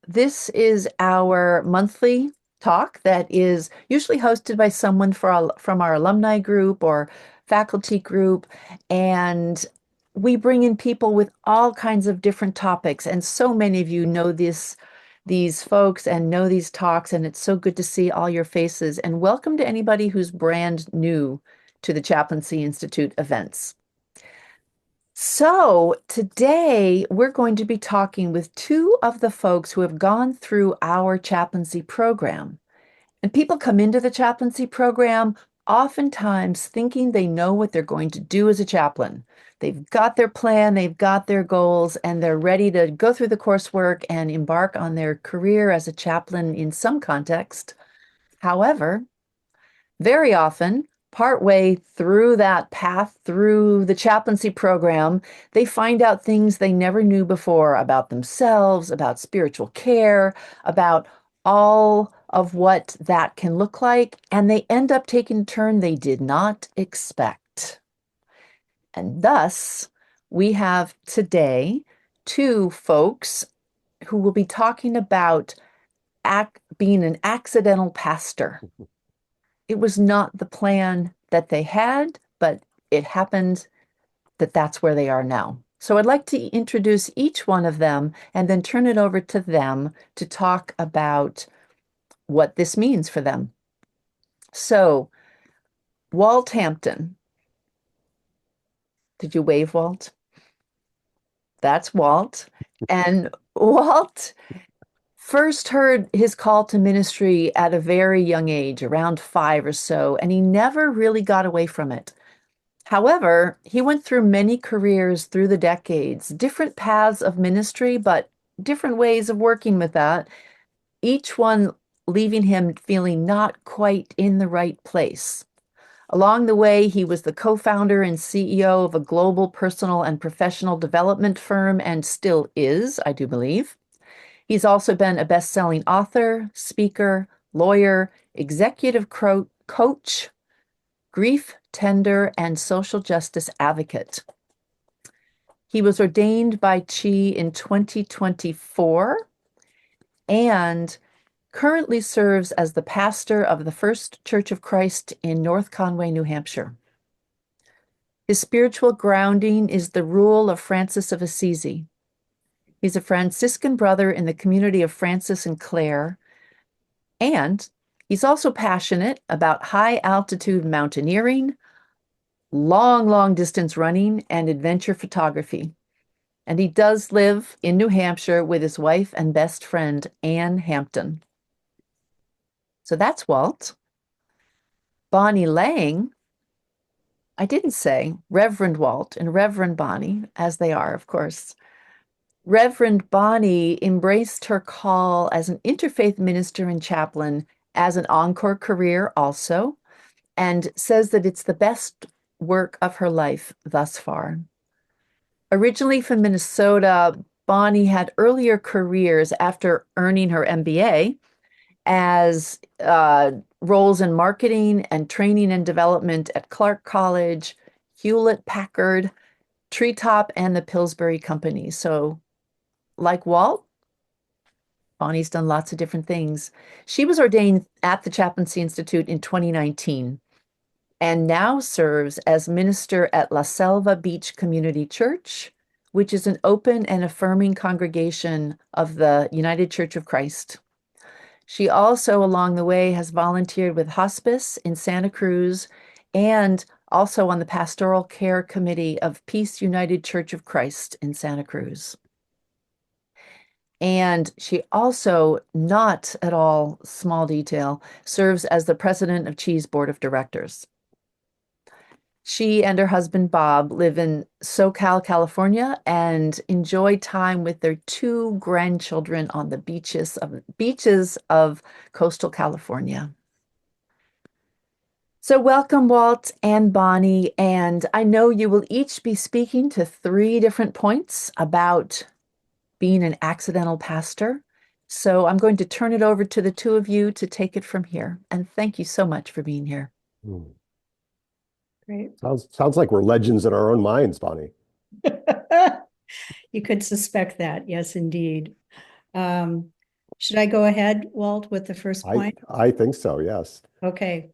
This is our monthly talk that is usually hosted by someone from our alumni group or faculty group. And we bring in people with all kinds of different topics. And so many of you know these folks and know these talks. And it's so good to see all your faces. And welcome to anybody who's brand new to the Chaplaincy Institute events. So today we're going to be talking with two of the folks who have gone through our chaplaincy program. And people come into the chaplaincy program oftentimes thinking they know what they're going to do as a chaplain. They've got their plan, they've got their goals, and they're ready to go through the coursework and embark on their career as a chaplain in some context. However, very often, partway through that path, through the chaplaincy program, they find out things they never knew before about themselves, about spiritual care, about all of what that can look like, and they end up taking a turn they did not expect. And thus, we have today two folks who will be talking about being an accidental pastor. It was not the plan that they had, but it happened that that's where they are now. So I'd like to introduce each one of them and then turn it over to them to talk about what this means for them. So, Walt Hampton. Did you wave, Walt? That's Walt. And Walt first heard his call to ministry at a very young age, around 5 or so, and he never really got away from it. However, he went through many careers through the decades, different paths of ministry, but different ways of working with that, each one leaving him feeling not quite in the right place. Along the way, he was the co-founder and CEO of a global personal and professional development firm and still is, I do believe. He's also been a best-selling author, speaker, lawyer, executive coach, grief tender, and social justice advocate. He was ordained by ChI in 2024 and currently serves as the pastor of the First Church of Christ in North Conway, New Hampshire. His spiritual grounding is the rule of Francis of Assisi. He's a Franciscan brother in the community of Francis and Clare, and he's also passionate about high-altitude mountaineering, long distance running, and adventure photography. And he does live in New Hampshire with his wife and best friend, Anne Hampton. So that's Walt. Bonnie Lange, I didn't say Reverend Walt and Reverend Bonnie, as they are, of course. Reverend Bonnie embraced her call as an interfaith minister and chaplain as an encore career also, and says that it's the best work of her life thus far. Originally from Minnesota, Bonnie had earlier careers after earning her MBA as roles in marketing and training and development at Clark College, Hewlett-Packard, Treetop, and the Pillsbury Company. So like Walt, Bonnie's done lots of different things. She was ordained at the Chaplaincy Institute in 2019 and now serves as minister at La Selva Beach Community Church, which is an open and affirming congregation of the United Church of Christ. She also, along the way, has volunteered with hospice in Santa Cruz and also on the Pastoral Care Committee of Peace United Church of Christ in Santa Cruz. And she also, not at all small detail, serves as the president of ChI's board of directors. She and her husband, Bob, live in SoCal, California, and enjoy time with their two grandchildren on the beaches of coastal California. So welcome, Walt and Bonnie, and I know you will each be speaking to 3 different points about being an accidental pastor. So I'm going to turn it over to the two of you to take it from here. And thank you so much for being here. Great. Sounds like we're legends in our own minds, Bonnie. You could suspect that. Yes, indeed. Should I go ahead, Walt, with the first I point? I think so, yes. Okay.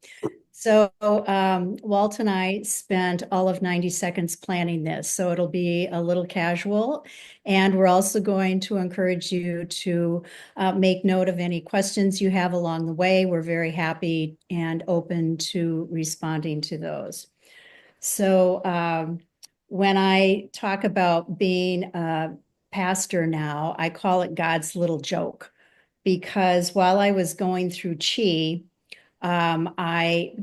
So Walt and I spent all of 90 seconds planning this, so it'll be a little casual. And we're also going to encourage you to make note of any questions you have along the way. We're very happy and open to responding to those. So when I talk about being a pastor now, I call it God's little joke because while I was going through ChI, I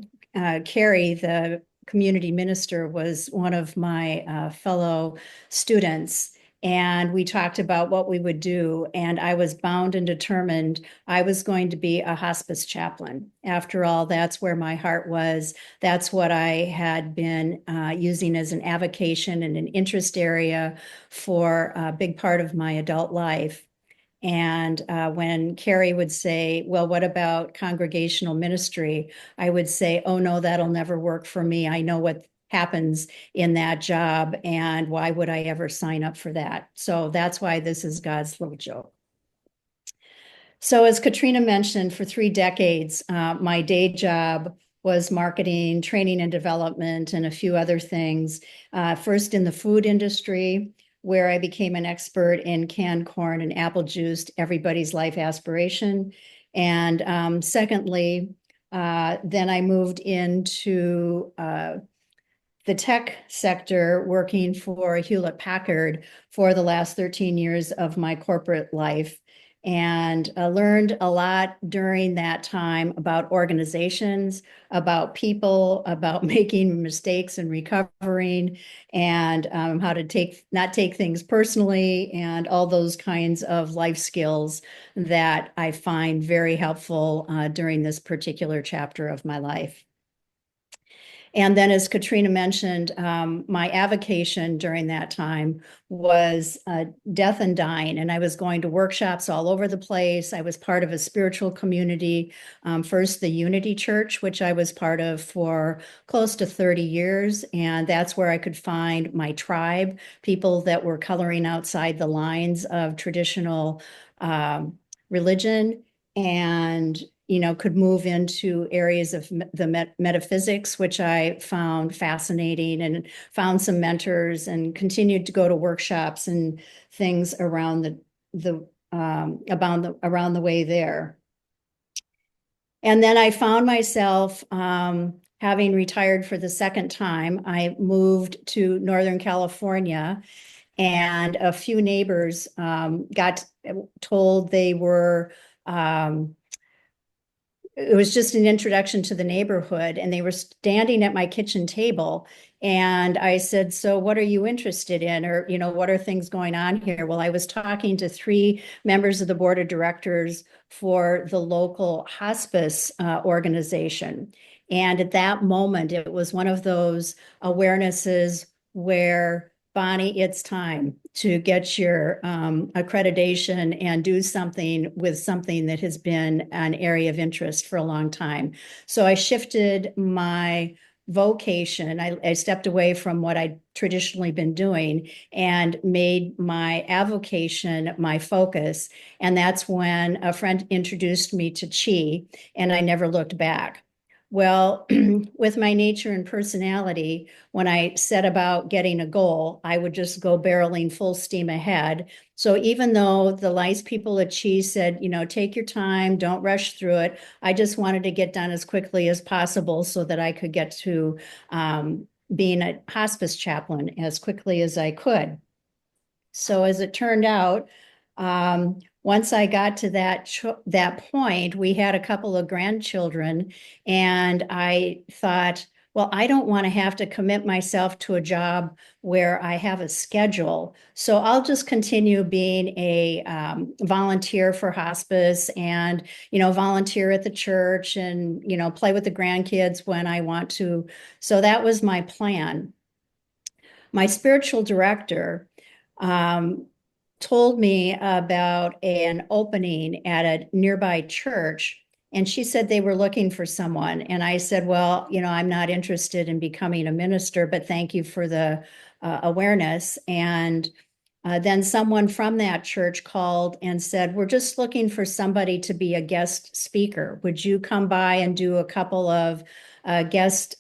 Carrie, the community minister, was one of my fellow students, and we talked about what we would do. And I was bound and determined I was going to be a hospice chaplain. After all, that's where my heart was. That's what I had been using as an avocation and an interest area for a big part of my adult life. And when Carrie would say, well, what about congregational ministry? I would say, oh, no, that'll never work for me. I know what happens in that job, and why would I ever sign up for that? So that's why this is God's little joke. So, as Katrina mentioned, for 3 decades, my day job was marketing, training and development, and a few other things. First in the food industry, where I became an expert in canned corn and apple juice, everybody's life aspiration. And secondly, then I moved into the tech sector, working for Hewlett Packard for the last 13 years of my corporate life, and learned a lot during that time about organizations, about people, about making mistakes and recovering, and how to not take things personally, and all those kinds of life skills that I find very helpful during this particular chapter of my life. And then, as Katrina mentioned, my avocation during that time was death and dying. And I was going to workshops all over the place. I was part of a spiritual community, first the Unity Church, which I was part of for close to 30 years. And that's where I could find my tribe, people that were coloring outside the lines of traditional religion, and could move into areas of the metaphysics, which I found fascinating, and found some mentors and continued to go to workshops and things around around the way there. And then I found myself having retired for the second time. I moved to Northern California, and a few neighbors got told they were it was just an introduction to the neighborhood, and they were standing at my kitchen table, and I said, so what are you interested in, or what are things going on here? Well, I was talking to 3 members of the board of directors for the local hospice organization, and at that moment it was one of those awarenesses where, Bonnie, it's time to get your accreditation and do something with something that has been an area of interest for a long time. So I shifted my vocation. I stepped away from what I'd traditionally been doing and made my avocation my focus. And that's when a friend introduced me to ChI, and I never looked back. Well, with my nature and personality, when I set about getting a goal, I would just go barreling full steam ahead. So even though the nice people at ChI said, take your time, don't rush through it, I just wanted to get done as quickly as possible so that I could get to being a hospice chaplain as quickly as I could. So as it turned out, once I got to that point, we had a couple of grandchildren, and I thought, well, I don't want to have to commit myself to a job where I have a schedule. So I'll just continue being a volunteer for hospice, and volunteer at the church, and play with the grandkids when I want to. So that was my plan. My spiritual director told me about an opening at a nearby church, and she said they were looking for someone. And I said, well, I'm not interested in becoming a minister, but thank you for the awareness. And Then someone from that church called and said, "We're just looking for somebody to be a guest speaker. Would you come by and do a couple of guest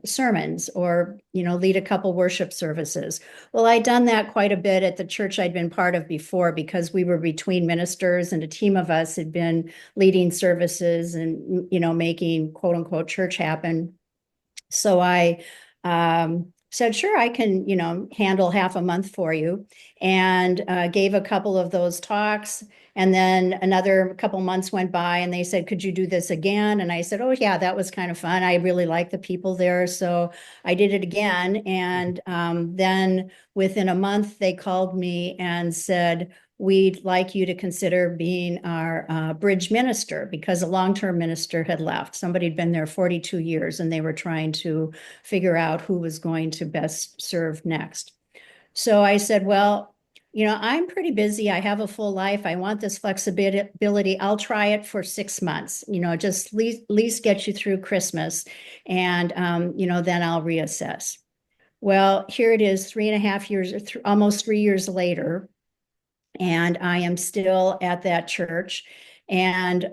sermons or, lead a couple worship services?" Well, I'd done that quite a bit at the church I'd been part of before because we were between ministers and a team of us had been leading services and, making quote unquote church happen. So I said, sure, I can, handle half a month for you, and gave a couple of those talks. And then another couple months went by and they said, could you do this again? And I said, oh, yeah, that was kind of fun. I really like the people there. So I did it again. And then within a month, they called me and said, we'd like you to consider being our bridge minister, because a long-term minister had left. Somebody had been there 42 years and they were trying to figure out who was going to best serve next. So I said, well, I'm pretty busy. I have a full life. I want this flexibility. I'll try it for 6 months, just least get you through Christmas. And, then I'll reassess. Well, here it is, 3.5 years, almost 3 years later. And I am still at that church. And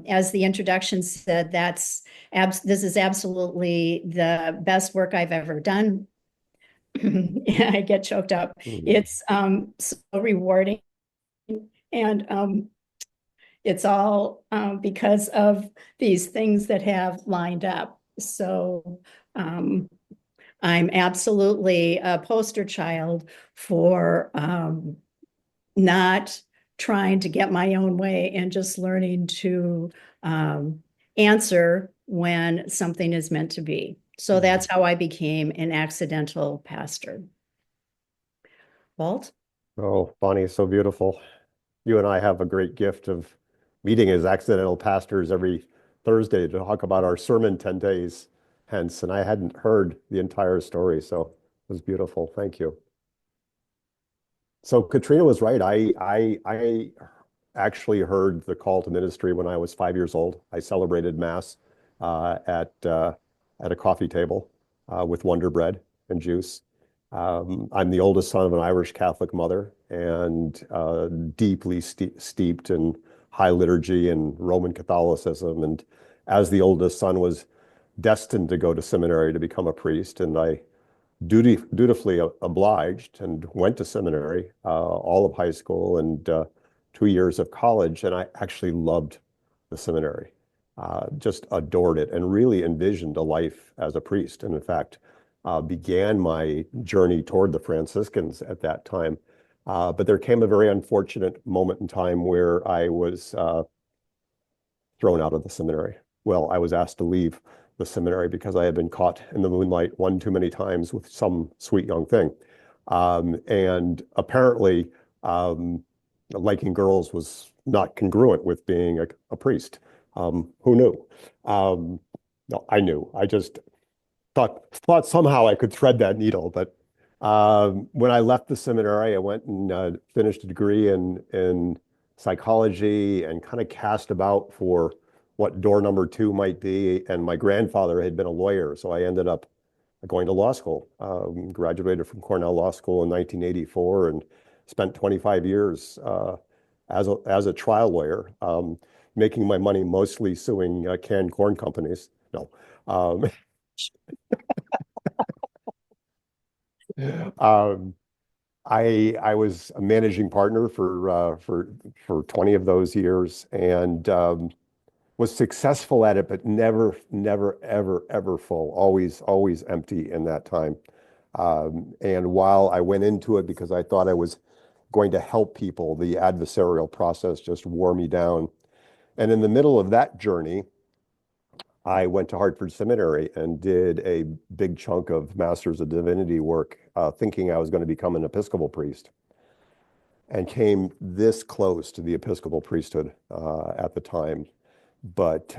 as the introduction said, this is absolutely the best work I've ever done. I get choked up. It's so rewarding, and it's all because of these things that have lined up. So I'm absolutely a poster child for not trying to get my own way and just learning to answer when something is meant to be. So that's how I became an accidental pastor. Walt? Oh, Bonnie, so beautiful. You and I have a great gift of meeting as accidental pastors every Thursday to talk about our sermon 10 days hence. And I hadn't heard the entire story, so it was beautiful. Thank you. So Katrina was right. I actually heard the call to ministry when I was 5 years old. I celebrated Mass at a coffee table with Wonder Bread and juice. I'm the oldest son of an Irish Catholic mother and deeply steeped in high liturgy and Roman Catholicism. And as the oldest son, was destined to go to seminary to become a priest, and I dutifully obliged and went to seminary, all of high school and 2 years of college. And I actually loved the seminary, just adored it, and really envisioned a life as a priest. And in fact, began my journey toward the Franciscans at that time. But there came a very unfortunate moment in time where I was thrown out of the seminary. Well, I was asked to leave the seminary because I had been caught in the moonlight one too many times with some sweet young thing. And apparently, liking girls was not congruent with being a priest. Who knew? No, I knew. I just thought somehow I could thread that needle. But when I left the seminary, I went and finished a degree in psychology and kind of cast about for what door number two might be. And my grandfather had been a lawyer, so I ended up going to law school. Graduated from Cornell Law School in 1984 and spent 25 years as a trial lawyer, making my money mostly suing canned corn companies. No. Um, I was a managing partner for 20 of those years, and was successful at it, but never, never, ever, ever full. Always empty in that time. And while I went into it because I thought I was going to help people, the adversarial process just wore me down. And in the middle of that journey, I went to Hartford Seminary and did a big chunk of Masters of Divinity work, thinking I was going to become an Episcopal priest, and came this close to the Episcopal priesthood at the time. But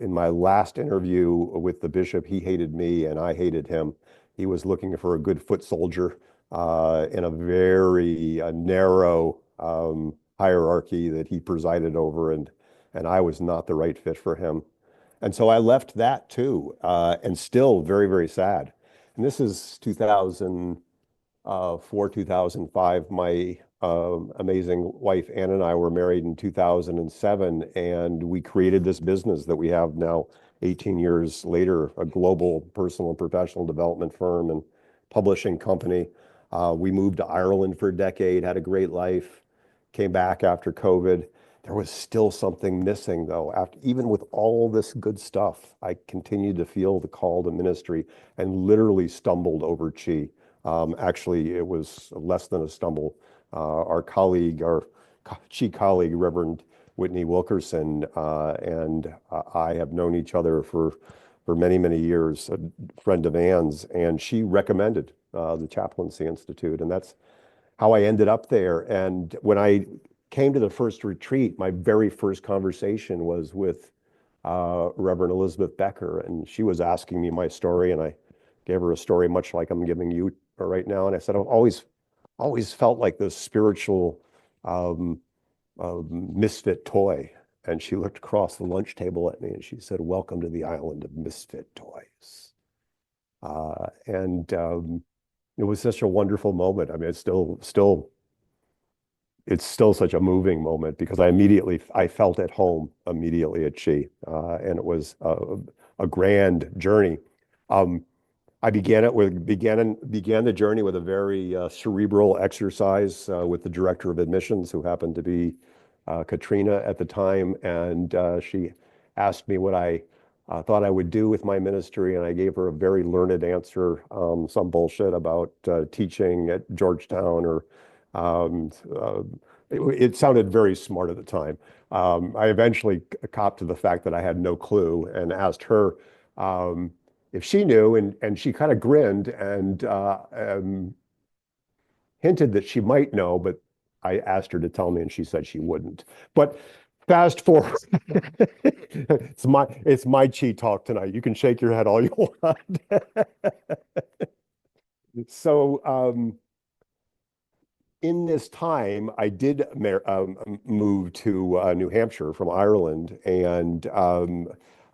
in my last interview with the bishop, he hated me and I hated him. He was looking for a good foot soldier in a very narrow hierarchy that he presided over, and I was not the right fit for him. And so I left that too, and still very, very sad. And this is 2008, for 2005. My amazing wife, Ann, and I were married in 2007, and we created this business that we have now 18 years later, a global personal and professional development firm and publishing company. We moved to Ireland for a decade, had a great life, came back after COVID. There was still something missing, though. After, even with all this good stuff, I continued to feel the call to ministry and literally stumbled over ChI. Actually, it was less than a stumble. Our colleague, our ChI colleague, Reverend Whitney Wilkerson, and I have known each other for many, many years, a friend of Ann's, and she recommended the Chaplaincy Institute, and that's how I ended up there. And when I came to the first retreat, my very first conversation was with Reverend Elizabeth Becker, and she was asking me my story, and I gave her a story much like I'm giving you right now. And I said, I've always felt like this spiritual um, misfit toy. And she looked across the lunch table at me and she said, "Welcome to the island of misfit toys." And it was such a wonderful moment. I mean, it's still such a moving moment because I felt at home immediately at ChI, and it was a grand journey. Um, I began the journey with a very cerebral exercise with the director of admissions, who happened to be Katrina at the time, and she asked me what I thought I would do with my ministry, and I gave her a very learned answer, some bullshit about teaching at Georgetown or um, uh, it sounded very smart at the time. I eventually copped to the fact that I had no clue and asked her if she knew, and she kind of grinned and hinted that she might know, but I asked her to tell me, and she said she wouldn't. But fast forward, it's my ChI talk tonight. You can shake your head all you want. So in this time, I did move to New Hampshire from Ireland, and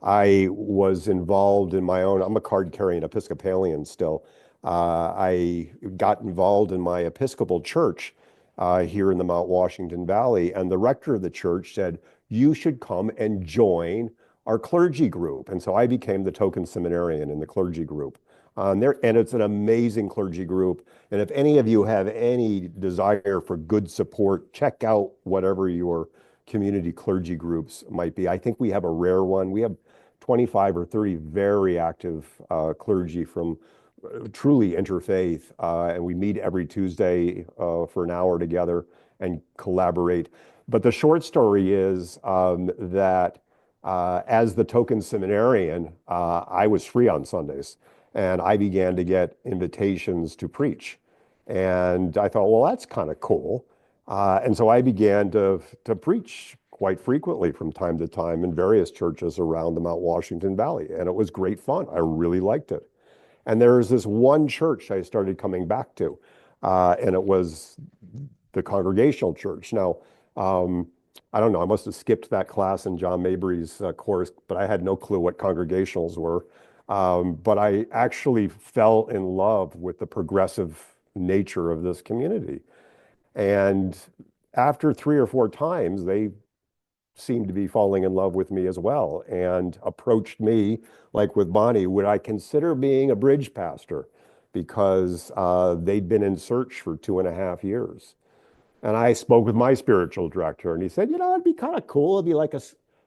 I was involved in my own. I'm a card-carrying Episcopalian still. I got involved in my Episcopal church here in the Mount Washington Valley, and the rector of the church said, "You should come and join our clergy group." And so I became the token seminarian in the clergy group. And it's an amazing clergy group. And if any of you have any desire for good support, check out whatever your community clergy groups might be. I think we have a rare one. We have 25 or 30 very active clergy from truly interfaith, and we meet every Tuesday for an hour together and collaborate. But the short story is that as the token seminarian, I was free on Sundays. And I began to get invitations to preach. And I thought, well, that's kind of cool. And so I began to preach quite frequently from time to time in various churches around the Mount Washington Valley. And it was great fun. I really liked it. And there was this one church I started coming back to, and it was the Congregational Church. Now, I don't know, I must have skipped that class in John Mabry's course, but I had no clue what congregationals were. But I actually fell in love with the progressive nature of this community. And after 3 or 4 times, they seemed to be falling in love with me as well and approached me, like with Bonnie, would I consider being a bridge pastor? Because they'd been in search for 2.5 years. And I spoke with my spiritual director, and he said, it'd be kind of cool. It'd be like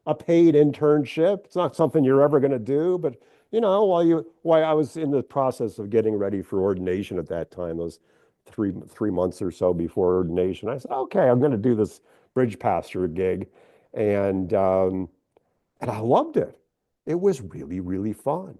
a paid internship. It's not something you're ever going to do, but while I was in the process of getting ready for ordination at that time, those three months or so before ordination, I said, okay, I'm going to do this bridge pastor gig, and I loved it. It was really, really fun.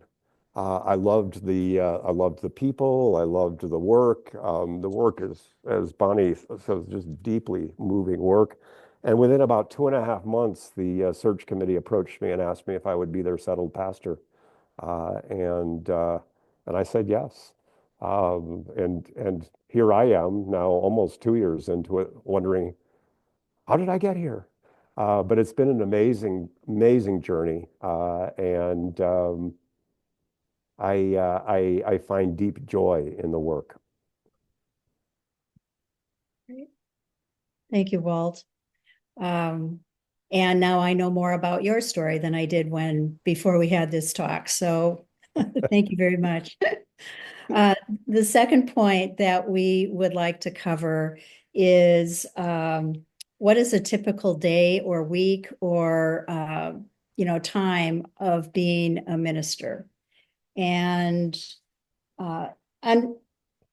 I loved the people. I loved the work. The work is, as Bonnie says, just deeply moving work. And within about 2.5 months, the search committee approached me and asked me if I would be their settled pastor. And I said yes. And here I am now, almost 2 years into it, wondering, how did I get here? But it's been an amazing, amazing journey. And I find deep joy in the work. Thank you, Walt. And now I know more about your story than I did before we had this talk. So thank you very much. The second point that we would like to cover is what is a typical day or week or time of being a minister? And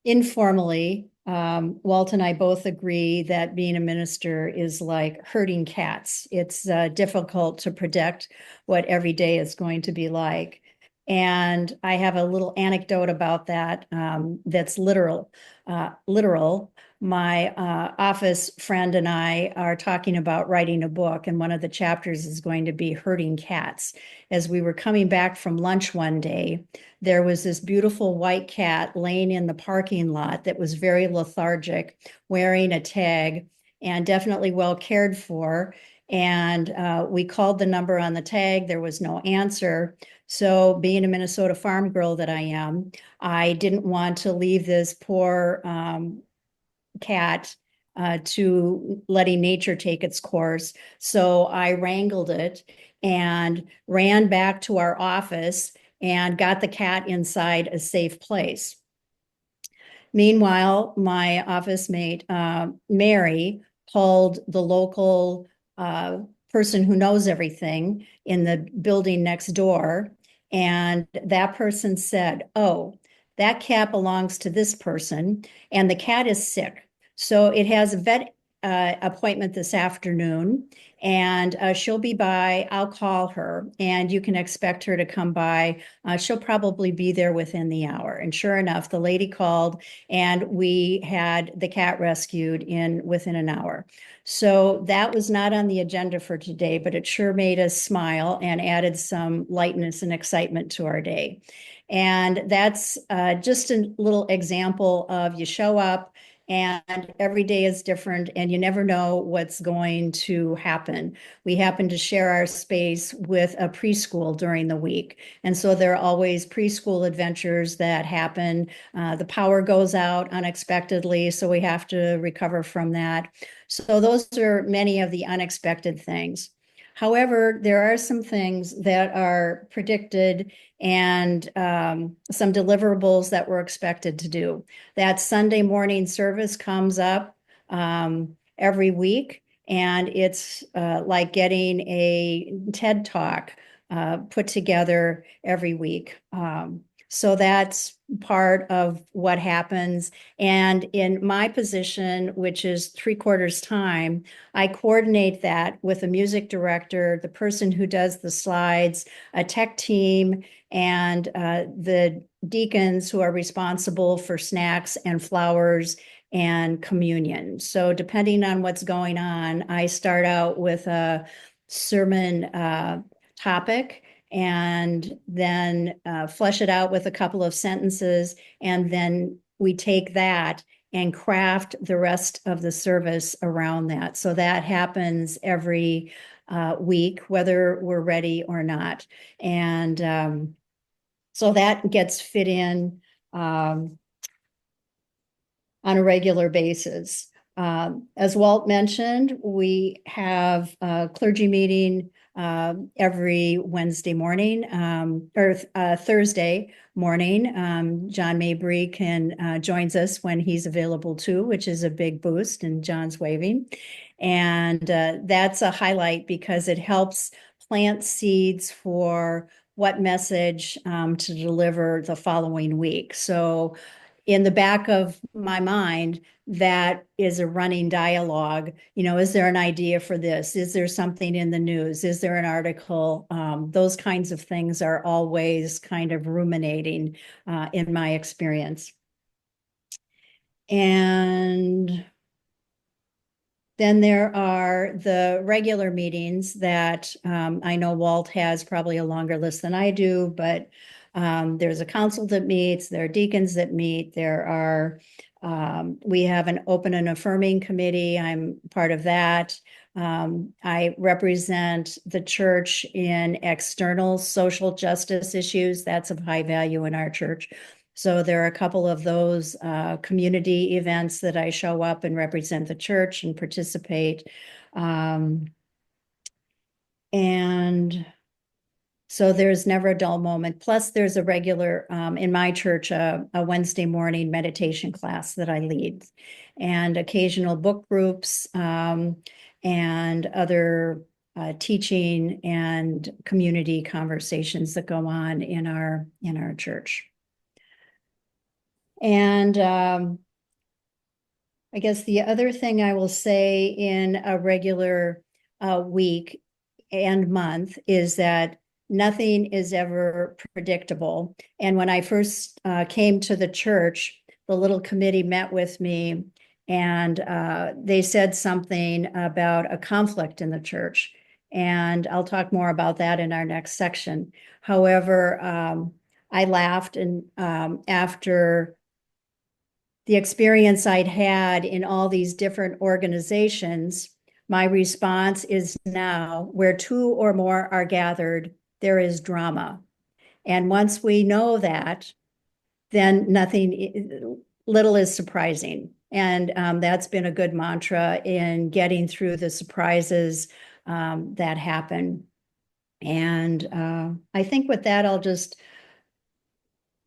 informally, Walt and I both agree that being a minister is like herding cats. It's difficult to predict what every day is going to be like. And I have a little anecdote about that that's literal. My office friend and I are talking about writing a book, and one of the chapters is going to be herding cats. As we were coming back from lunch one day, there was this beautiful white cat laying in the parking lot that was very lethargic, wearing a tag, and definitely well cared for. And we called the number on the tag. There was no answer. So, being a Minnesota farm girl that I am, I didn't want to leave this poor cat to letting nature take its course. So I wrangled it and ran back to our office and got the cat inside a safe place. Meanwhile, my office mate, Mary, called the local person who knows everything in the building next door. And that person said, "Oh, that cat belongs to this person, and the cat is sick. So it has a vet appointment this afternoon, and she'll be by. I'll call her, and you can expect her to come by. She'll probably be there within the hour." And sure enough, the lady called, and we had the cat rescued within an hour. So that was not on the agenda for today, but it sure made us smile and added some lightness and excitement to our day. And that's just a little example of you show up and every day is different and you never know what's going to happen. We happen to share our space with a preschool during the week. And so there are always preschool adventures that happen. The power goes out unexpectedly, so we have to recover from that. So those are many of the unexpected things. However, there are some things that are predicted and some deliverables that we're expected to do. That Sunday morning service comes up every week, and it's like getting a TED Talk put together every week. So that's part of what happens. And in my position, which is 3/4 time, I coordinate that with a music director, the person who does the slides, a tech team, and the deacons who are responsible for snacks and flowers and communion. So depending on what's going on, I start out with a sermon topic and then flesh it out with a couple of sentences. And then we take that and craft the rest of the service around that. So that happens every week, whether we're ready or not. And so that gets fit in on a regular basis. As Walt mentioned, we have a clergy meeting every Wednesday morning or Thursday morning. John Mabry joins us when he's available too, which is a big boost, and John's waving. And that's a highlight because it helps plant seeds for what message to deliver the following week. So in the back of my mind, that is a running dialogue. Is there an idea for this? Is there something in the news? Is there an article? Those kinds of things are always kind of ruminating in my experience. And then there are the regular meetings that I know Walt has probably a longer list than I do, but there's a council that meets, there are deacons that meet, we have an open and affirming committee. I'm part of that. I represent the church in external social justice issues. That's of high value in our church. So there are a couple of those community events that I show up and represent the church and participate. And so there's never a dull moment. Plus, there's a regular, in my church, a Wednesday morning meditation class that I lead, and occasional book groups, and other teaching and community conversations that go on in our church. And I guess the other thing I will say in a regular week and month is that nothing is ever predictable. And when I first came to the church, the little committee met with me, and they said something about a conflict in the church. And I'll talk more about that in our next section. However, I laughed, and after the experience I'd had in all these different organizations, my response is now, where two or more are gathered, there is drama. And once we know that, then little is surprising. And that's been a good mantra in getting through the surprises that happen. And I think with that, I'll just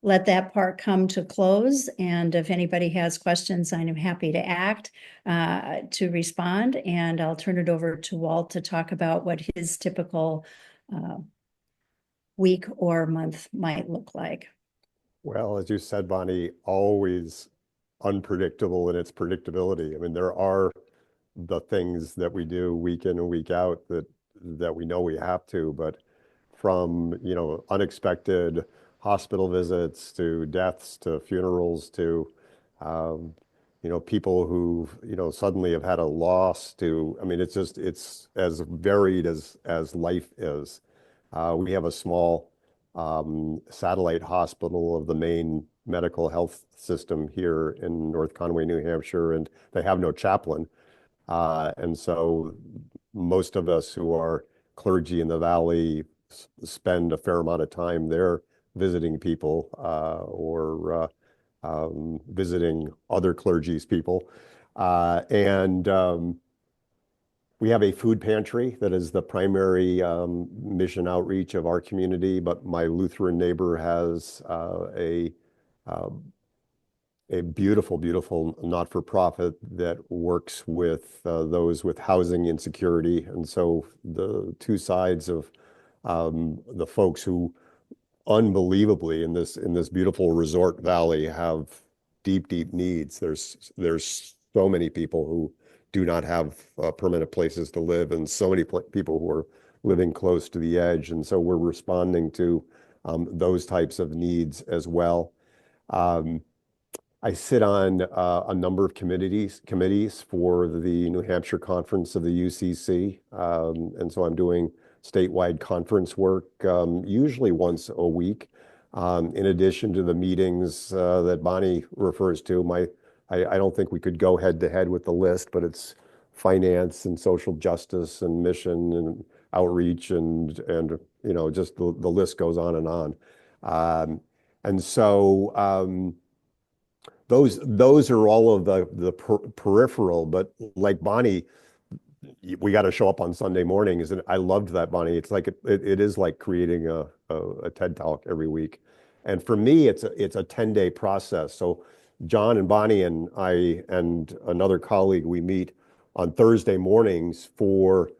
let that part come to close. And if anybody has questions, I'm happy to respond. And I'll turn it over to Walt to talk about what his typical week or month might look like. Well, as you said, Bonnie, always unpredictable in its predictability. I mean, there are the things that we do week in and week out that we know we have to, but from, unexpected hospital visits to deaths to funerals to, people who, suddenly have had a loss to, I mean, it's as varied as life is. We have a small satellite hospital of the main medical health system here in North Conway, New Hampshire, and they have no chaplain. And so most of us who are clergy in the Valley spend a fair amount of time there visiting people or visiting other clergy's people. And we have a food pantry that is the primary mission outreach of our community, but my Lutheran neighbor has a beautiful, beautiful not-for-profit that works with those with housing insecurity. And so the two sides of the folks who unbelievably in this beautiful resort valley have deep, deep needs. There's so many people who do not have permanent places to live, and so many people who are living close to the edge. And so we're responding to those types of needs as well. I sit on a number of committees for the New Hampshire Conference of the UCC. And so I'm doing statewide conference work, usually once a week. In addition to the meetings that Bonnie refers to, I don't think we could go head to head with the list, but it's finance and social justice and mission and outreach and just the list goes on and on. And so those are all of the peripheral, but like Bonnie, we got to show up on Sunday mornings, and I loved that, Bonnie. It's like it is like creating a TED Talk every week, and for me, it's a 10-day process. So John and Bonnie and I and another colleague, we meet on Thursday mornings for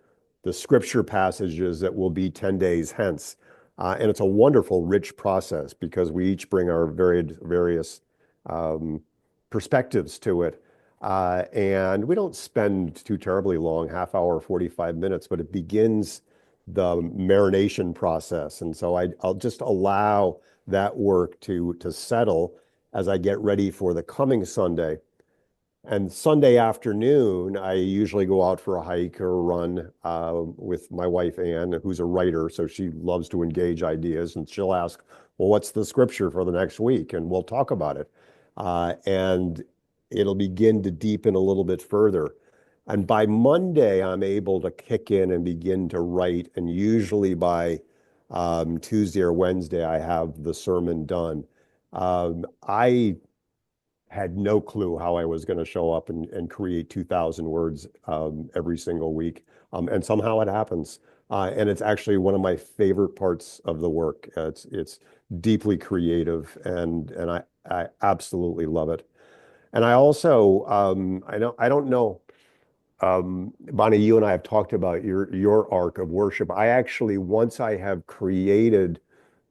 the scripture passages that will be 10 days hence, and it's a wonderful, rich process because we each bring our various perspectives to it. And we don't spend too terribly long, half hour, 45 minutes, but it begins the marination process. And so I'll just allow that work to settle as I get ready for the coming Sunday. And Sunday afternoon, I usually go out for a hike or a run with my wife, Ann, who's a writer. So she loves to engage ideas. And she'll ask, well, what's the scripture for the next week? And we'll talk about it. And it'll begin to deepen a little bit further. And by Monday, I'm able to kick in and begin to write. And usually by Tuesday or Wednesday, I have the sermon done. I had no clue how I was going to show up and create 2,000 words every single week. And somehow it happens. And it's actually one of my favorite parts of the work. It's deeply creative, and I absolutely love it. And I also I don't know, Bonnie, you and I have talked about your arc of worship. I actually, once I have created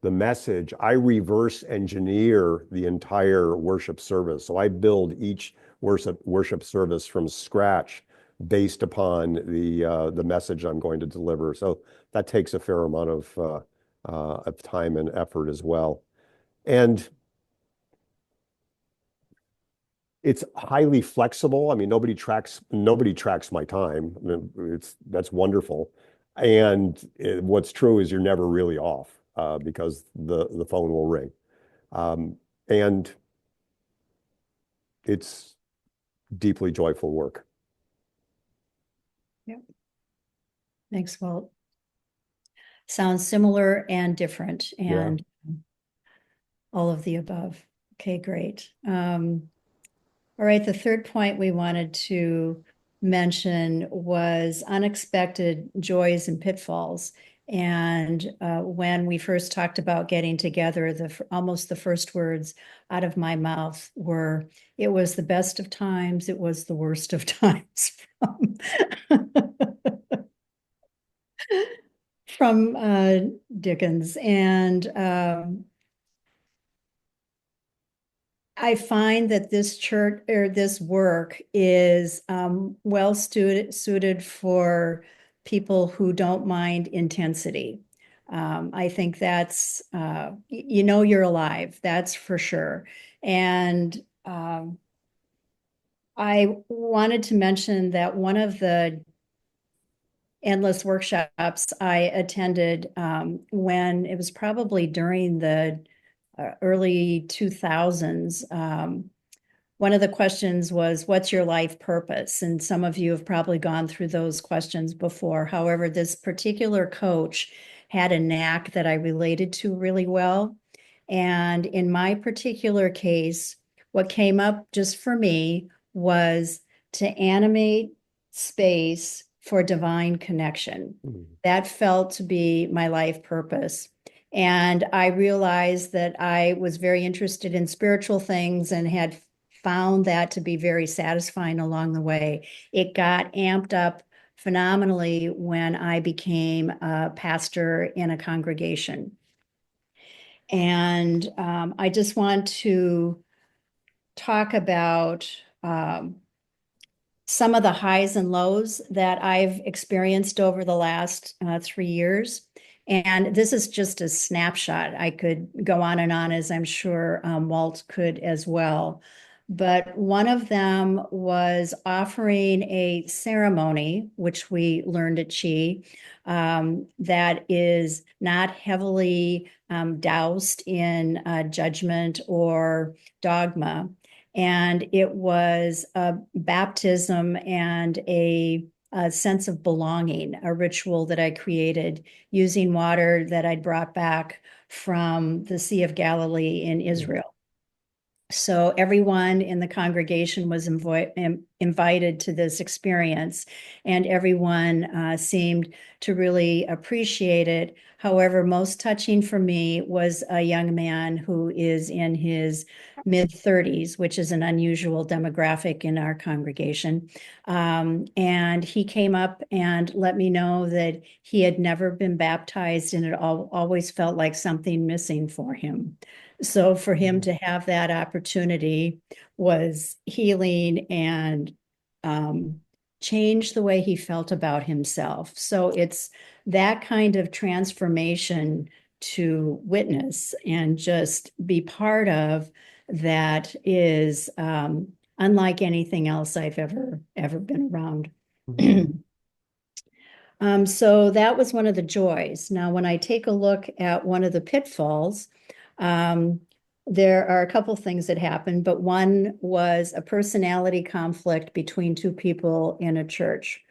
the message, I reverse engineer the entire worship service. So I build each worship service from scratch based upon the message I'm going to deliver. So that takes a fair amount of time and effort as well. And it's highly flexible. I mean, nobody tracks my time. I mean, that's wonderful. And what's true is you're never really off because the phone will ring. And it's deeply joyful work. Yep. Thanks, Walt. Sounds similar and different, and all of the above. Okay, great. All right, the third point we wanted to mention was unexpected joys and pitfalls. And when we first talked about getting together, almost the first words out of my mouth were, "It was the best of times, it was the worst of times," from Dickens. And I find that this church or this work is well suited for people who don't mind intensity. I think that's, you're alive, that's for sure. And I wanted to mention that one of the endless workshops I attended when it was probably during the early 2000s. One of the questions was, what's your life purpose? And some of you have probably gone through those questions before. However, this particular coach had a knack that I related to really well. And in my particular case, what came up just for me was to animate space for divine connection. That felt to be my life purpose. And I realized that I was very interested in spiritual things and had found that to be very satisfying along the way. It got amped up phenomenally when I became a pastor in a congregation. And I just want to talk about some of the highs and lows that I've experienced over the last 3 years. And this is just a snapshot. I could go on and on, as I'm sure Walt could as well. But one of them was offering a ceremony, which we learned at ChI, that is not heavily doused in judgment or dogma. And it was a baptism and a sense of belonging, a ritual that I created using water that I'd brought back from the Sea of Galilee in Israel. So everyone in the congregation was invited to this experience, and everyone seemed to really appreciate it. However, most touching for me was a young man who is in his mid-30s, which is an unusual demographic in our congregation. And he came up and let me know that he had never been baptized, and it always felt like something missing for him. So for him to have that opportunity was healing and changed the way he felt about himself. So it's that kind of transformation to witness and just be part of that is unlike anything else I've ever been around. So that was one of the joys. Now, when I take a look at one of the pitfalls, there are a couple things that happened, but one was a personality conflict between two people in a church,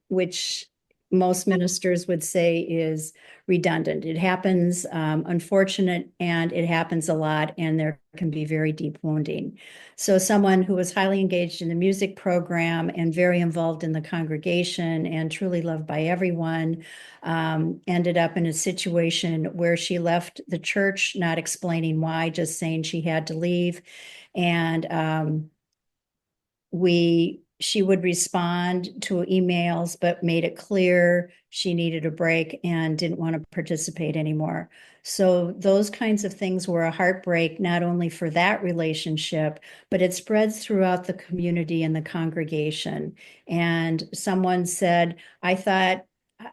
which most ministers would say is redundant. It happens, unfortunate, and it happens a lot, and there can be very deep wounding. So someone who was highly engaged in the music program and very involved in the congregation and truly loved by everyone, ended up in a situation where she left the church, not explaining why, just saying she had to leave. And she would respond to emails, but made it clear she needed a break and didn't want to participate anymore. So those kinds of things were a heartbreak, not only for that relationship, but it spreads throughout the community and the congregation. And someone said, I thought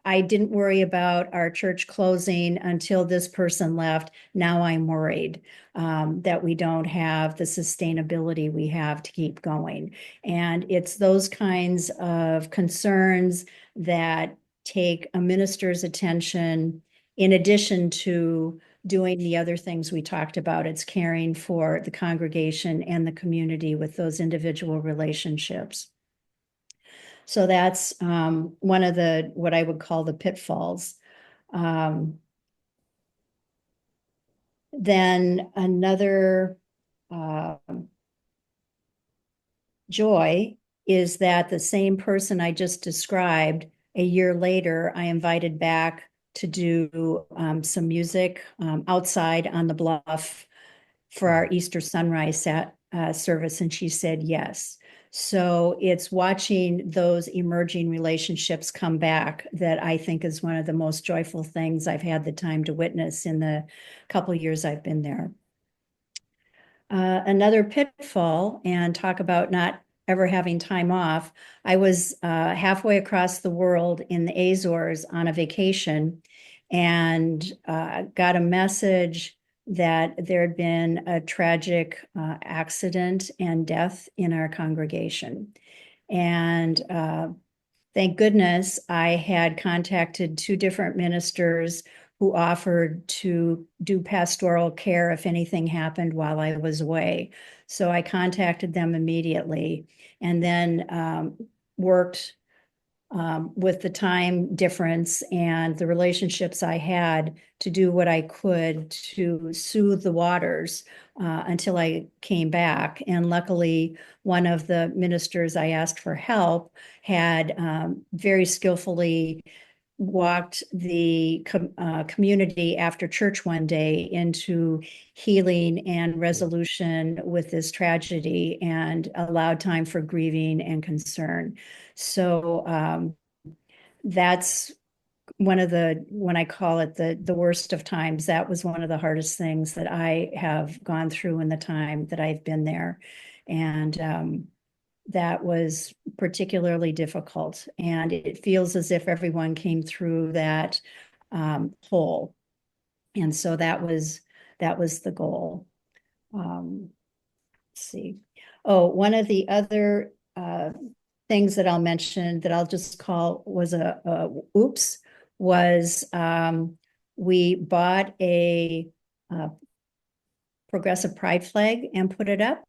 I didn't worry about our church closing until this person left. Now I'm worried that we don't have the sustainability we have to keep going. And it's those kinds of concerns that take a minister's attention in addition to doing the other things we talked about. It's caring for the congregation and the community with those individual relationships. So that's one of the, what I would call the pitfalls. Then another joy is that the same person I just described, a year later, I invited back to do some music outside on the bluff for our Easter sunrise service, and she said yes. So it's watching those emerging relationships come back that I think is one of the most joyful things I've had the time to witness in the couple years I've been there. Another pitfall, and talk about not ever having time off. I was halfway across the world in the Azores on a vacation and got a message that there had been a tragic accident and death in our congregation. And thank goodness I had contacted two different ministers who offered to do pastoral care if anything happened while I was away. So I contacted them immediately and then worked with the time difference and the relationships I had to do what I could to soothe the waters until I came back. And luckily, one of the ministers I asked for help had very skillfully walked the community after church one day into healing and resolution with this tragedy and allowed time for grieving and concern. So that's one of the, when I call it the worst of times, that was one of the hardest things that I have gone through in the time that I've been there. And that was particularly difficult. And it feels as if everyone came through that hole. And so that was the goal. Let's see. Oh, one of the other things that I'll mention that I'll just call was a oops was we bought a progressive pride flag and put it up.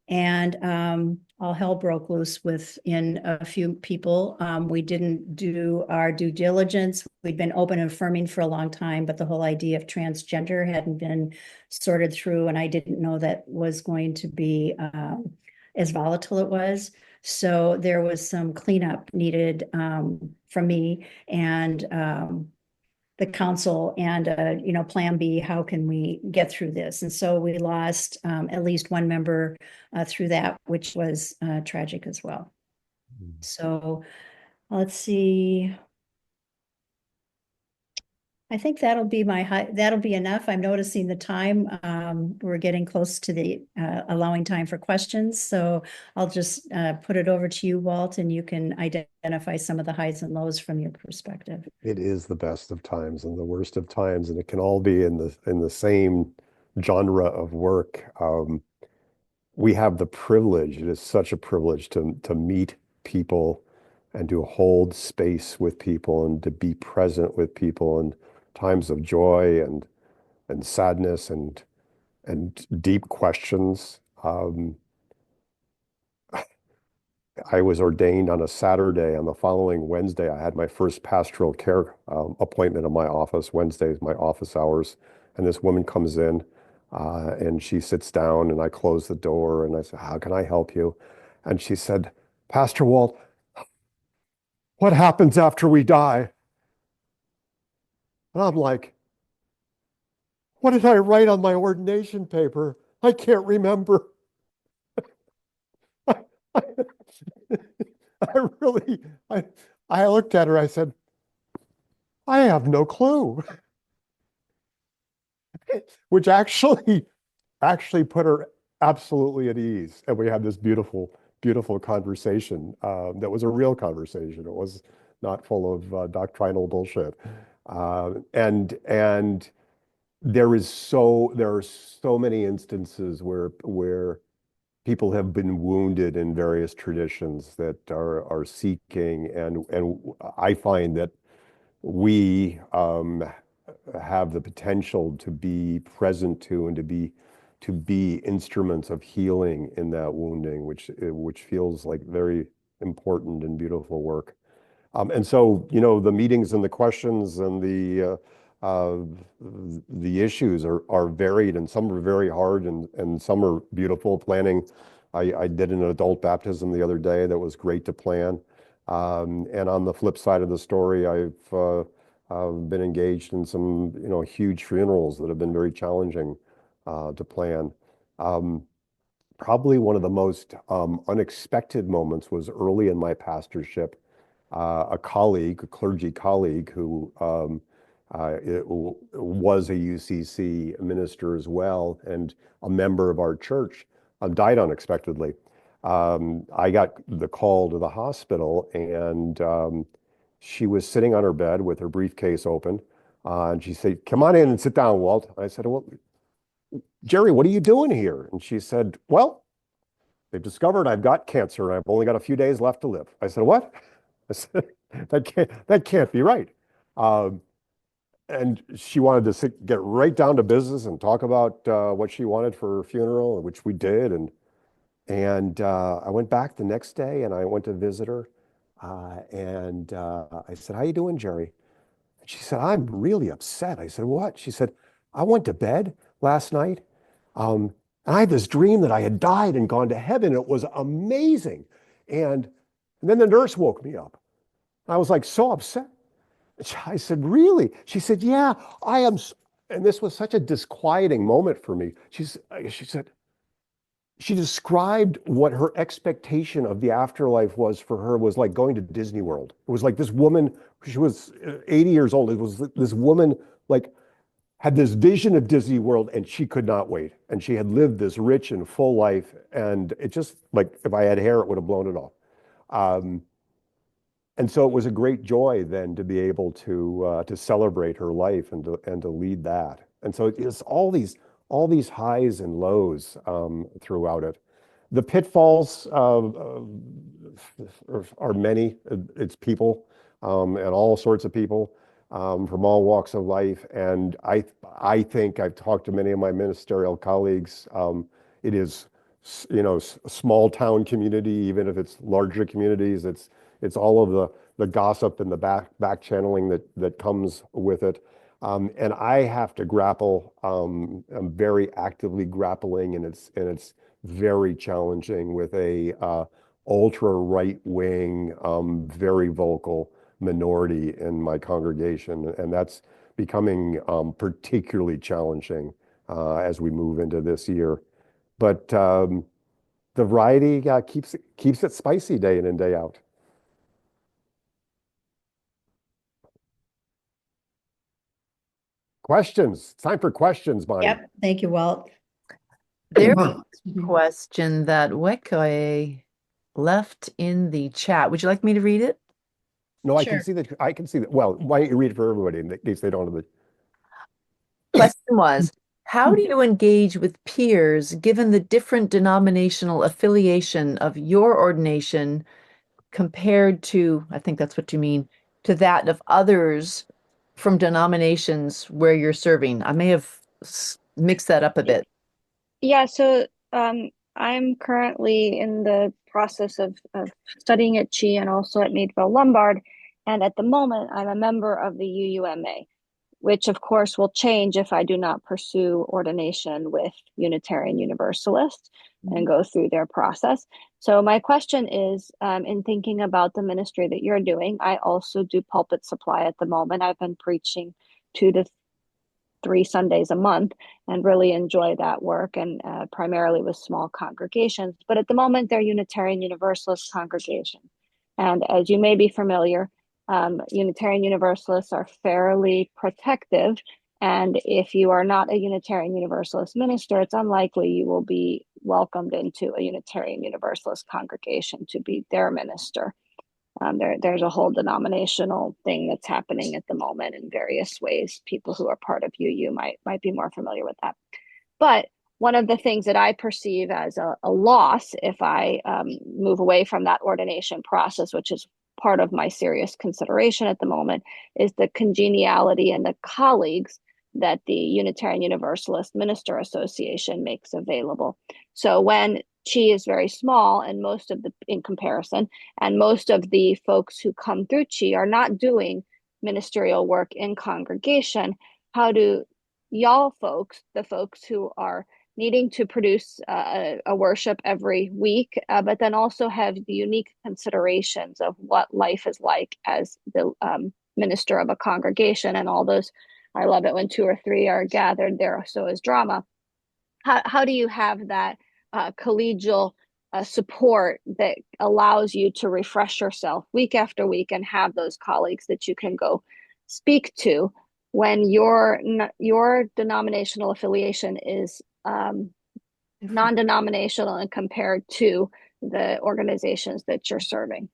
And all hell broke loose within a few people. We didn't do our due diligence. We'd been open and affirming for a long time, but the whole idea of transgender hadn't been sorted through, and I didn't know that was going to be as volatile it was. So there was some cleanup needed from me and the council and plan B, how can we get through this? And so we lost at least one member through that, which was tragic as well. So let's see. I think that'll be that'll be enough. I'm noticing the time. We're getting close to the allowing time for questions. So I'll just put it over to you, Walt, and you can identify some of the highs and lows from your perspective. It is the best of times and the worst of times, and it can all be in the same genre of work. We have the privilege, it is such a privilege to meet people and to hold space with people and to be present with people in times of joy and sadness and deep questions. I was ordained on a Saturday. On the following Wednesday, I had my first pastoral care appointment in my office. Wednesday is my office hours. And this woman comes in and she sits down and I close the door and I said, "How can I help you?" And she said, "Pastor Walt, what happens after we die?" And I'm like, "What did I write on my ordination paper? I can't remember." I, I really, I, I looked at her, I said, "I have no clue," which actually put her absolutely at ease. And we had this beautiful conversation that was a real conversation. It was not full of doctrinal bullshit. And there are so many instances where people have been wounded in various traditions that are seeking, and I find that we have the potential to be present to and to be instruments of healing in that wounding, which feels like very important and beautiful work. And so, the meetings and the questions and uh, the issues are varied, and some are very hard, and some are beautiful. Planning, I did an adult baptism the other day that was great to plan. And on the flip side of the story, I've been engaged in some, huge funerals that have been very challenging to plan. Um, Probably one of the most unexpected moments was early in my pastorship. A clergy colleague who was a UCC minister as well and a member of our church, died unexpectedly. I got the call to the hospital, and she was sitting on her bed with her briefcase open. And she said, "Come on in and sit down, Walt." I said, "Well, Jerry, what are you doing here?" And she said, "Well, they've discovered I've got cancer and I've only got a few days left to live." I said, "What?" I said, "That can't be right." Um, and she wanted to get right down to business and talk about what she wanted for her funeral, which we did. And I went back the next day and I went to visit her. And I said, "How you doing, Jerry?" And she said, "I'm really upset." I said, "What?" She said, "I went to bed last night, um, and I had this dream that I had died and gone to heaven. It was amazing. And then the nurse woke me up. I was like so upset. I said, "Really?" She said, "Yeah, I am." And this was such a disquieting moment for me. She said, she described what her expectation of the afterlife was for her was like going to Disney World. It was like this woman, she was 80 years old. It was this woman like had this vision of Disney World and she could not wait. And she had lived this rich and full life. And it just like if I had hair, it would have blown it off. Um, and so it was a great joy then to be able to celebrate her life and to lead that. And so it's all these highs and lows throughout it. The pitfalls are many. It's people and all sorts of people from all walks of life. And I think I've talked to many of my ministerial colleagues. It is, a small town community, even if it's larger communities. It's all of the gossip and the back channeling that comes with it. And I have to grapple. I'm very actively grappling, and it's very challenging with a ultra right wing, very vocal minority in my congregation, and that's becoming particularly challenging as we move into this year. But the variety keeps it spicy day in and day out. Questions. It's time for questions, Bonnie. Yep. Thank you, Walt. There was Excuse a me. question that Weke left in the chat. Would you like me to read it? No, I can Sure. see that. I can see that. Well, why don't you read it for everybody in case they don't have the. Question was, how do you engage with peers given the different denominational affiliation of your ordination compared to, I think that's what you mean, to that of others from denominations where you're serving? I may have mixed that up a bit. Yeah, so I'm currently in the process of studying at ChI and also at Meadville Lombard. And at the moment, I'm a member of the UUMA, which of course will change if I do not pursue ordination with Unitarian Universalists and go through their process. So my question is, in thinking about the ministry that you're doing, I also do pulpit supply at the moment. I've been preaching 2 to 3 Sundays a month and really enjoy that work, and primarily with small congregations. But at the moment, they're Unitarian Universalist congregations. And as you may be familiar, Unitarian Universalists are fairly protective. And if you are not a Unitarian Universalist minister, it's unlikely you will be welcomed into a Unitarian Universalist congregation to be their minister. There's a whole denominational thing that's happening at the moment in various ways. People who are part of UU might be more familiar with that. But one of the things that I perceive as a loss if I move away from that ordination process, which is part of my serious consideration at the moment, is the congeniality and the colleagues that the Unitarian Universalist Minister Association makes available. So when ChI is very small, and in comparison, and most of the folks who come through ChI are not doing ministerial work in congregation, how do y'all folks, the folks who are needing to produce a worship every week, but then also have the unique considerations of what life is like as the minister of a congregation, and all those, I love it when 2 or 3 are gathered, there so is drama. How do you have that collegial support that allows you to refresh yourself week after week and have those colleagues that you can go speak to when your denominational affiliation is non-denominational and compared to the organizations that you're serving?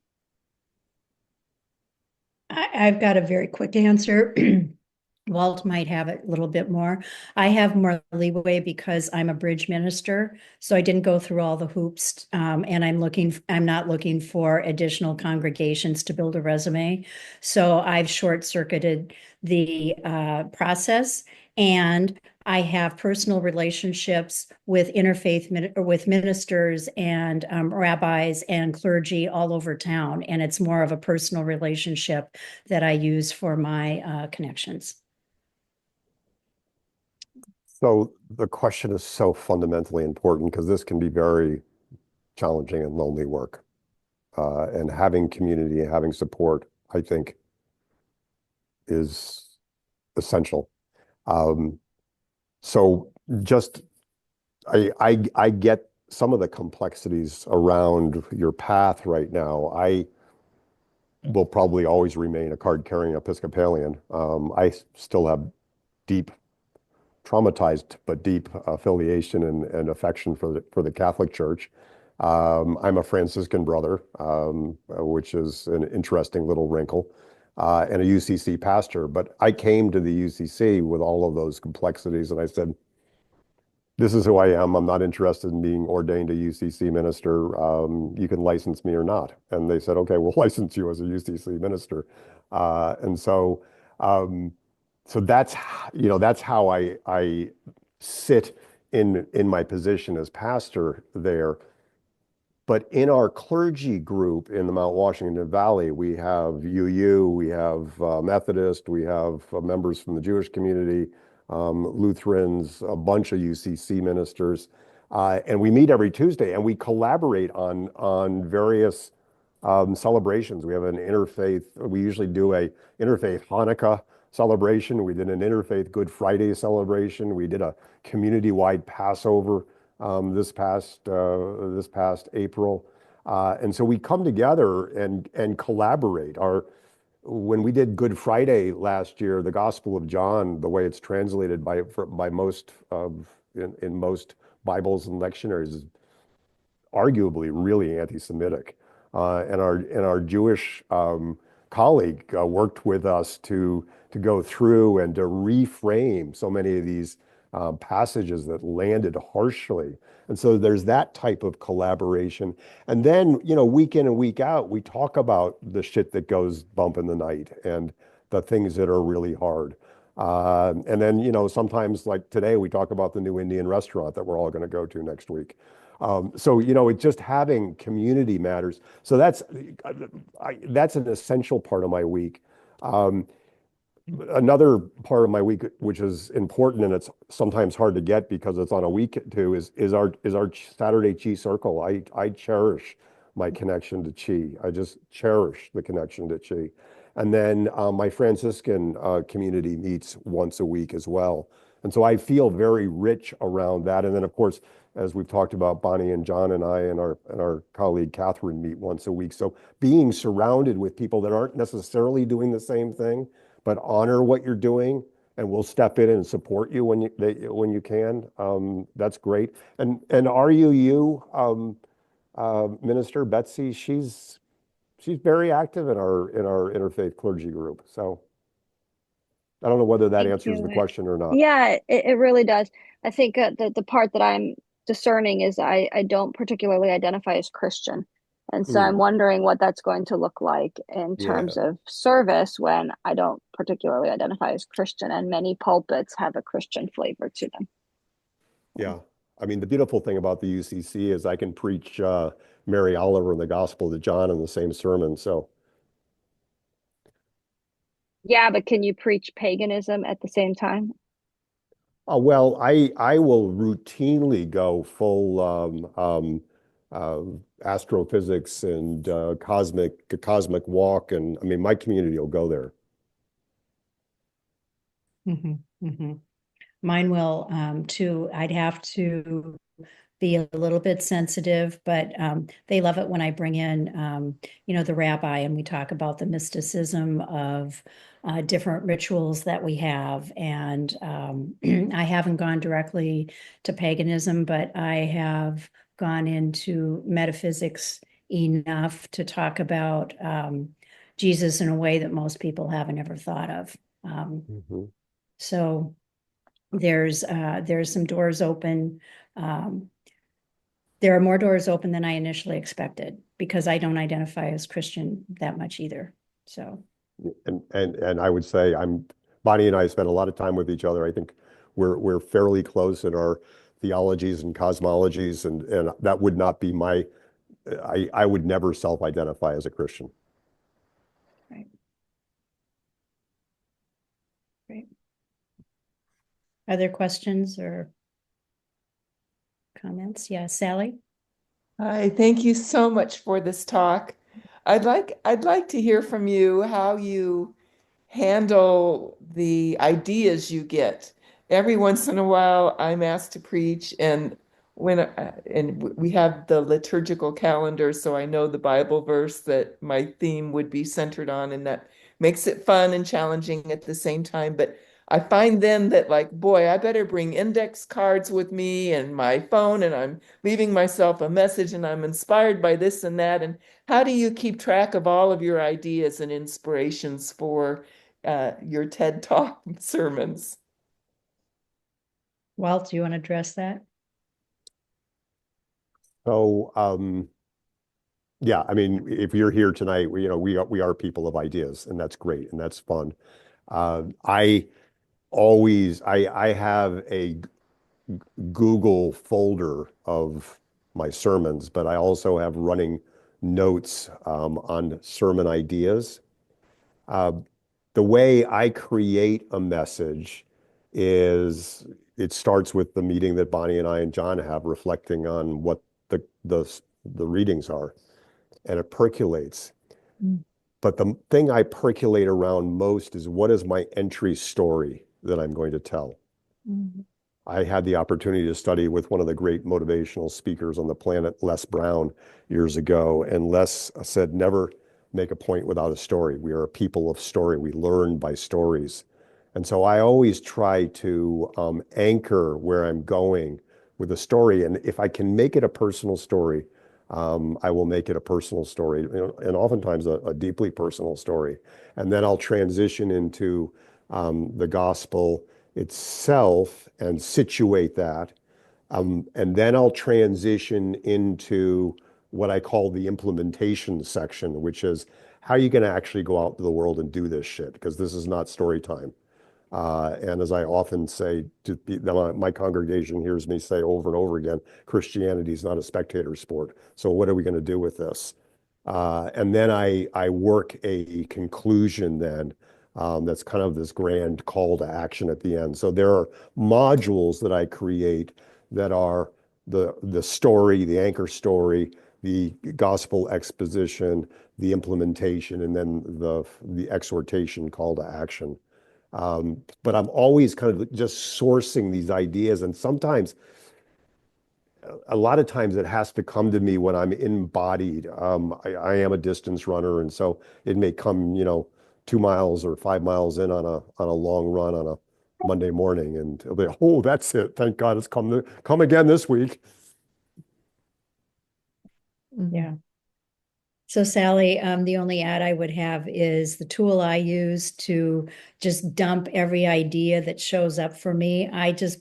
I've got a very quick answer. Walt might have a little bit more. I have more leeway because I'm a bridge minister, so I didn't go through all the hoops, and I'm not looking for additional congregations to build a resume. So I've short-circuited the process, and I have personal relationships with with ministers and rabbis and clergy all over town, and it's more of a personal relationship that I use for my connections. So the question is so fundamentally important because this can be very challenging and lonely work. And having community and having support, I think, is essential. So just I get some of the complexities around your path right now. I will probably always remain a card-carrying Episcopalian. I still have deep, traumatized but deep affiliation and affection for the Catholic Church. I'm a Franciscan brother, which is an interesting little wrinkle, and a UCC pastor. But I came to the UCC with all of those complexities, and I said, this is who I am. I'm not interested in being ordained a UCC minister. You can license me or not. And they said, okay, we'll license you as a UCC minister. And so, so that's how I sit in my position as pastor there. But in our clergy group in the Mount Washington Valley, we have UU, we have Methodist, we have members from the Jewish community, Lutherans, a bunch of UCC ministers, and we meet every Tuesday and we collaborate on various celebrations. We have an interfaith. We usually do a interfaith Hanukkah celebration. We did an interfaith Good Friday celebration. We did a community-wide Passover this past April, and so we come together and collaborate. When we did Good Friday last year, the Gospel of John, the way it's translated by most in most Bibles and lectionaries, is arguably really anti-Semitic. And our Jewish colleague worked with us to go through and to reframe so many of these passages that landed harshly. And so there's that type of collaboration. And then, week in and week out, we talk about the shit that goes bump in the night and the things that are really hard. And then, sometimes like today, we talk about the new Indian restaurant that we're all going to go to next week. So, it just having community matters. So that's an essential part of my week. Um, Another part of my week, which is important and it's sometimes hard to get because it's on a week too, is our Saturday Chi circle. I cherish my connection to Chi. I just cherish the connection to Chi. And then my Franciscan community meets once a week as well. And so I feel very rich around that. And then of course, as we've talked about, Bonnie and John and I and our colleague Catherine meet once a week. So being surrounded with people that aren't necessarily doing the same thing but honor what you're doing and we'll step in and support you when you can. That's great. And RUU Minister Betsy, she's very active in our interfaith clergy group. So I don't know whether that Thank answers the you. question or not. Yeah, it really does. I think the part that I'm discerning is I don't particularly identify as Christian. And so I'm Hmm. wondering what that's going to look like in Yeah, terms of service when I don't particularly identify as Christian, and many pulpits have a Christian flavor to them. yeah. I mean, the beautiful thing about the UCC is I can preach Mary Oliver and the Gospel to John in the same sermon. So Yeah, but can you preach paganism at the same time? Well, I will routinely go full uh, astrophysics and cosmic walk, and I mean my community will go there. Mhm, mhm. Mine will too. I'd have to be a little bit sensitive, but they love it when I bring in, the rabbi and we talk about the mysticism of different rituals that we have. And I haven't gone directly to paganism, but I have gone into metaphysics enough to talk about Jesus in a way that most people haven't ever thought of. Mhm. So there's some doors open. Um, there are more doors open than I initially expected because I don't identify as Christian that much either. So, And I would say Bonnie and I spend a lot of time with each other. I think we're fairly close in our theologies and cosmologies, and that would not be I would never self-identify as a Christian. right, great. Other questions or comments? Yeah, Sally? Hi, thank you so much for this talk. I'd like to hear from you how you handle the ideas you get. Every once in a while, I'm asked to preach, and we have the liturgical calendar, so I know the Bible verse that my theme would be centered on, and that makes it fun and challenging at the same time. But I find then that like, boy, I better bring index cards with me and my phone, and I'm leaving myself a message, and I'm inspired by this and that. And how do you keep track of all of your ideas and inspirations for your TED Talk sermons? Walt, do you want to address that? So yeah, I mean, if you're here tonight, we are people of ideas, and that's great and that's fun. I have a Google folder of my sermons, but I also have running notes on sermon ideas. Uh, the way I create a message is it starts with the meeting that Bonnie and I and John have, reflecting on what the readings are, and it percolates. Mm. But the thing I percolate around most is what is my entry story that I'm going to tell. Mm. I had the opportunity to study with one of the great motivational speakers on the planet, Les Brown, years ago. And Les said, never make a point without a story. We are a people of story. We learn by stories. And so I always try to anchor where I'm going with a story. And if I can make it a personal story, I will make it a personal story, and oftentimes a deeply personal story. And then I'll transition into the gospel itself and situate that. And then I'll transition into what I call the implementation section, which is how are you going to actually go out into the world and do this shit? Because this is not story time. And as I often say, my congregation hears me say over and over again, Christianity is not a spectator sport. So what are we going to do with this? And then I work a conclusion then that's kind of this grand call to action at the end. So there are modules that I create that are the story, the anchor story, the gospel exposition, the implementation, and then the exhortation call to action. But I'm always kind of just sourcing these ideas, and sometimes, a lot of times, it has to come to me when I'm embodied. I am a distance runner, and so it may come, 2 miles or 5 miles in on a long run on a Monday morning, and it'll be, oh, that's it. Thank God it's come again this week. Yeah. So Sally, the only add I would have is the tool I use to just dump every idea that shows up for me. I just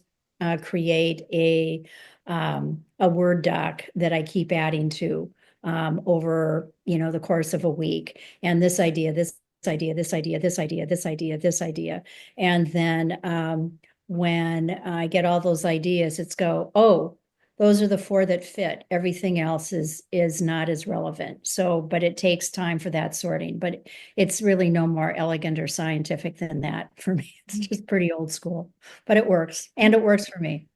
create a Word doc that I keep adding to over, the course of a week. And this idea, this idea, this idea, this idea, this idea, this idea. And then when I get all those ideas, oh, those are the four that fit. Everything else is not as relevant. So, but it takes time for that sorting. But it's really no more elegant or scientific than that for me. It's just pretty old school, but it works, and it works for me.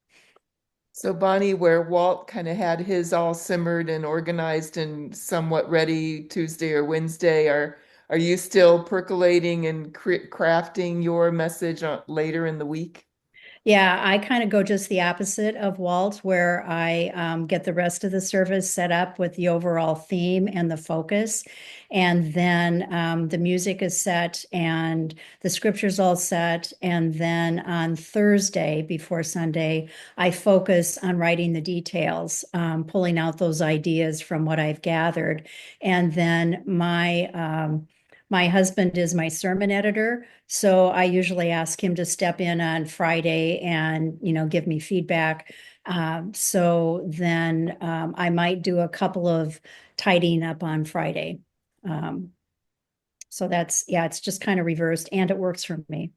So Bonnie, where Walt kind of had his all simmered and organized and somewhat ready Tuesday or Wednesday, are you still percolating and crafting your message later in the week? Yeah, I kind of go just the opposite of Walt, where I get the rest of the service set up with the overall theme and the focus. And then the music is set and the scripture's all set. And then on Thursday before Sunday, I focus on writing the details, pulling out those ideas from what I've gathered. And then my husband is my sermon editor, so I usually ask him to step in on Friday and, give me feedback. So then I might do a couple of tidying up on Friday. So it's just kind of reversed, and it works for me.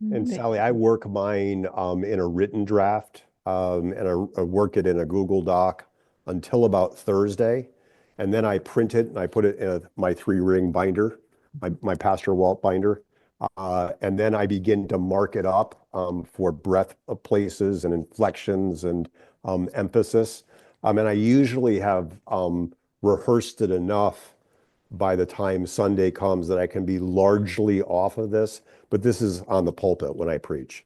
And Sally, I work mine in a written draft, and I work it in a Google Doc until about Thursday. And then I print it and I put it in my 3-ring binder, my Pastor Walt binder. And then I begin to mark it up for breath of places and inflections and emphasis. And I usually have rehearsed it enough by the time Sunday comes that I can be largely off of this, but this is on the pulpit when I preach.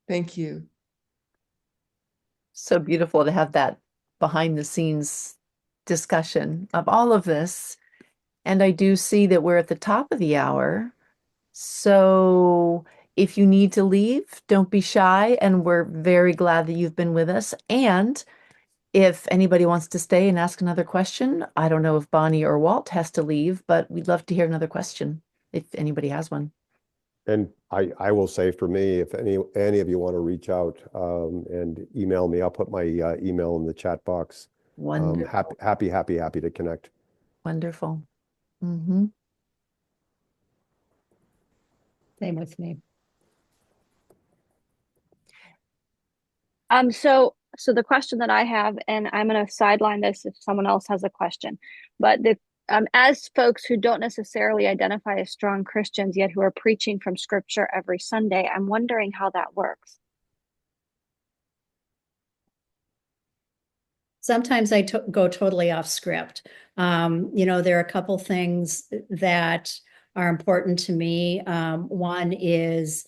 Thank you. So beautiful to have that behind the scenes discussion of all of this. And I do see that we're at the top of the hour. So if you need to leave, don't be shy. And we're very glad that you've been with us. And if anybody wants to stay and ask another question, I don't know if Bonnie or Walt has to leave, but we'd love to hear another question if anybody has one. And I will say, for me, if any of you want to reach out and email me, I'll put my email in the chat box. Wonderful. Happy to connect. Wonderful. Mm-hmm. Same with me. So the question that I have, and I'm going to sideline this if someone else has a question, but as folks who don't necessarily identify as strong Christians yet who are preaching from scripture every Sunday, I'm wondering how that works. Sometimes I go totally off script. There are a couple things that are important to me. One is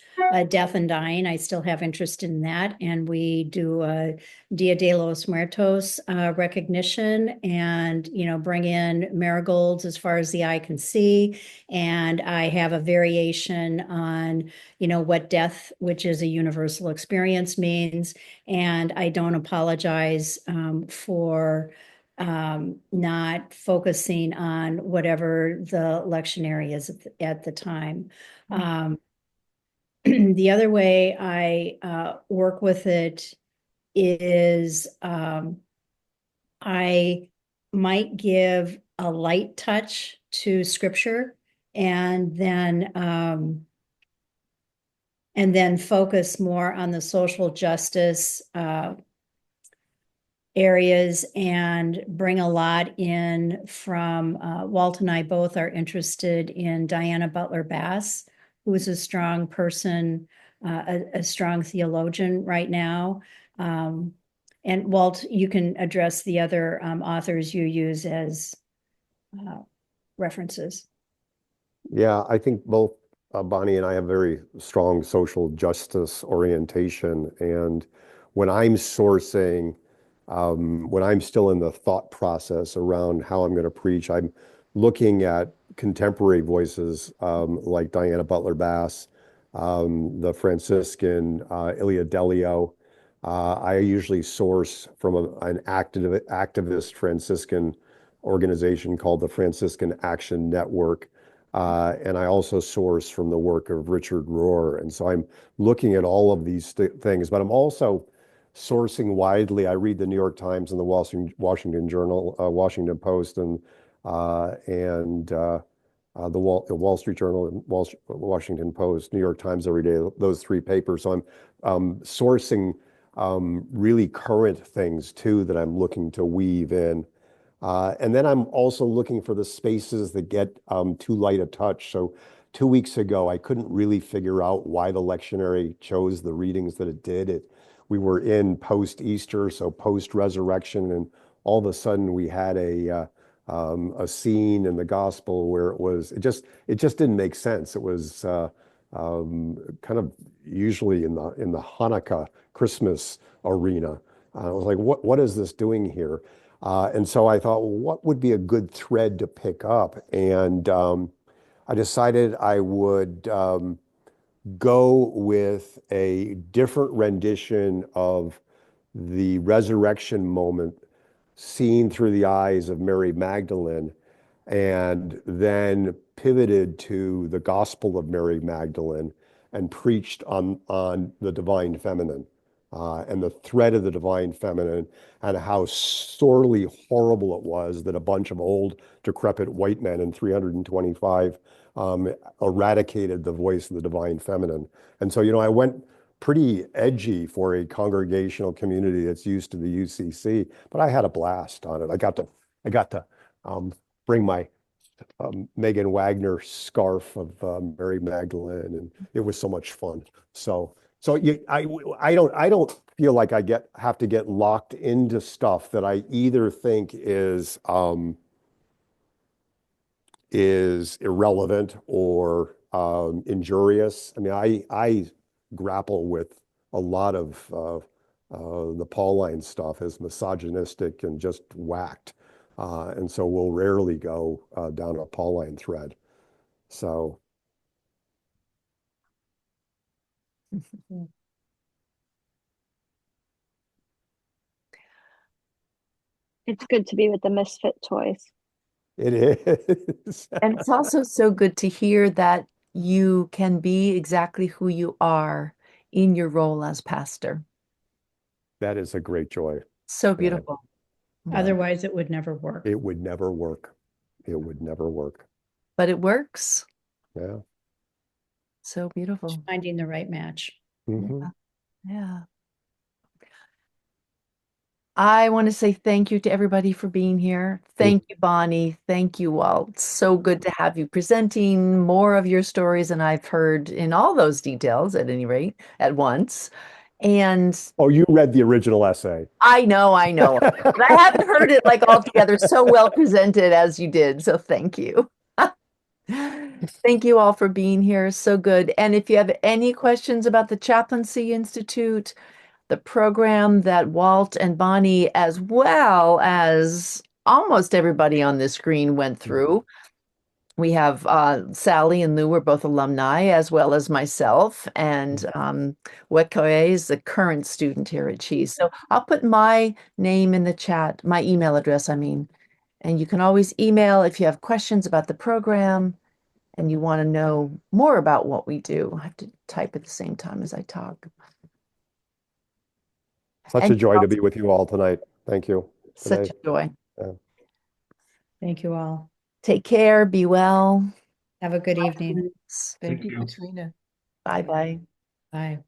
death and dying. I still have interest in that. And we do a Dia de los Muertos recognition and, bring in marigolds as far as the eye can see. And I have a variation on, what death, which is a universal experience, means. And I don't apologize for not focusing on whatever the lectionary is at the time. The other way I work with it is I might give a light touch to scripture and then focus more on the social justice areas and bring a lot in from Walt and I both are interested in Diana Butler Bass, who is a strong person, a strong theologian right now. And Walt, you can address the other authors you use as references. Yeah, I think both Bonnie and I have very strong social justice orientation. And when I'm sourcing, when I'm still in the thought process around how I'm going to preach, I'm looking at contemporary voices like Diana Butler Bass, the Franciscan Ilia Delio. I usually source from an activist Franciscan organization called the Franciscan Action Network. And I also source from the work of Richard Rohr. And so I'm looking at all of these things, but I'm also sourcing widely. I read the New York Times and the Washington Journal, Washington Post, and the Wall Street Journal and Washington Post, New York Times every day, those three papers. So I'm sourcing really current things too that I'm looking to weave in. And then I'm also looking for the spaces that get too light a touch. So 2 weeks ago, I couldn't really figure out why the lectionary chose the readings that it did. We were in post-Easter, so post-resurrection, and all of a sudden we had a scene in the gospel where it just didn't make sense. It was kind of usually in the Hanukkah Christmas arena. I was like, what is this doing here? And so I thought, well, what would be a good thread to pick up? And I decided I would go with a different rendition of the resurrection moment seen through the eyes of Mary Magdalene, and then pivoted to the Gospel of Mary Magdalene and preached on the divine feminine and the threat of the divine feminine, and how sorely horrible it was that a bunch of old, decrepit white men in 325 eradicated the voice of the divine feminine. And so, I went pretty edgy for a congregational community that's used to the UCC, but I had a blast on it. I got to bring my Megan Wagner scarf of Mary Magdalene, and it was so much fun. I don't feel like I have to get locked into stuff that I either think is irrelevant or injurious. I mean, I grapple with a lot of the Pauline stuff as misogynistic and just whacked. And so we'll rarely go down a Pauline thread. So It's good to be with the misfit toys. it is. And it's also so good to hear that you can be exactly who you are in your role as pastor. That is a great joy. So Yeah. beautiful. Yeah. Otherwise, it would never work. It would never work. It would never work. But it works. Yeah. So beautiful. Finding the right match. Mhm. Yeah. Yeah. I want to say thank you to everybody for being here. Thank you, Bonnie. Thank you, Walt. So good to have you presenting more of your stories than I've heard in all those details, at any rate, at once. And Oh, you read the original essay. I know. But I haven't heard it like all together so well presented as you did. So thank you. Thank you all for being here. So good. And if you have any questions about the Chaplaincy Institute, the program that Walt and Bonnie, as well as almost everybody on this screen, went through. We have Sally and Lou were both alumni, as well as myself, and Wekoye is the current student here at ChI. So I'll put my name in the chat, my email address, I mean, and you can always email if you have questions about the program and you want to know more about what we do. I have to type at the same time as I talk. Such a joy to be with you all tonight. Thank you. Such a joy. Yeah. Thank you all. Take care. Be well. Have a good evening. Thank you, Katrina. Bye bye. Bye.